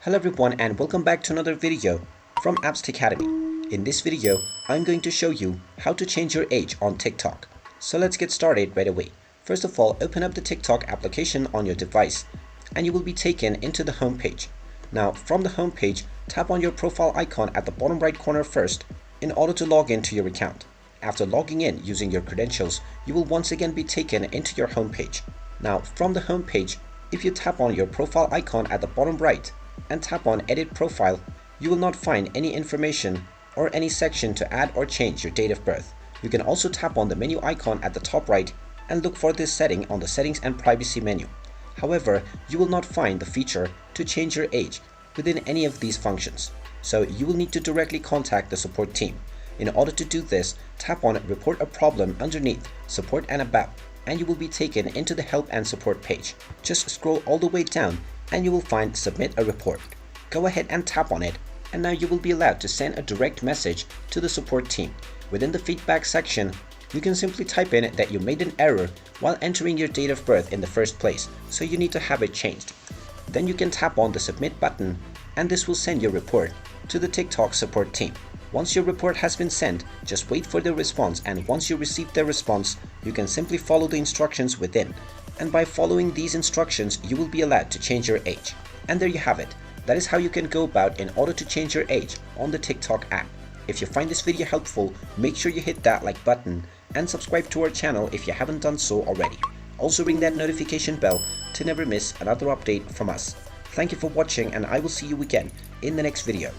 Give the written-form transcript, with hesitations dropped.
Hello everyone and welcome back to another video from Apps Academy. In this video, I'm going to show you how to change your age on TikTok. So let's get started right away. First of all, open up the TikTok application on your device and you will be taken into the home page. Now from the home page, tap on your profile icon at the bottom right corner first in order to log into your account. After logging in using your credentials, you will once again be taken into your home page. Now from the home page, if you tap on your profile icon at the bottom right and tap on Edit Profile, you will not find any information or any section to add or change your date of birth. You can also tap on the menu icon at the top right and look for this setting on the Settings and Privacy menu. However, you will not find the feature to change your age within any of these functions, so you will need to directly contact the support team. In order to do this, tap on Report a Problem underneath Support and About, and you will be taken into the Help and Support page. Just scroll all the way down and you will find Submit a Report. Go ahead and tap on it, and now you will be allowed to send a direct message to the support team. Within the feedback section, you can simply type in that you made an error while entering your date of birth in the first place, so you need to have it changed. Then you can tap on the Submit button and this will send your report to the TikTok support team. Once your report has been sent, just wait for their response, and once you receive their response, you can simply follow the instructions within. And by following these instructions, you will be allowed to change your age. And there you have it. That is how you can go about in order to change your age on the TikTok app. If you find this video helpful, make sure you hit that like button and subscribe to our channel if you haven't done so already. Also ring that notification bell to never miss another update from us. Thank you for watching, and I will see you again in the next video.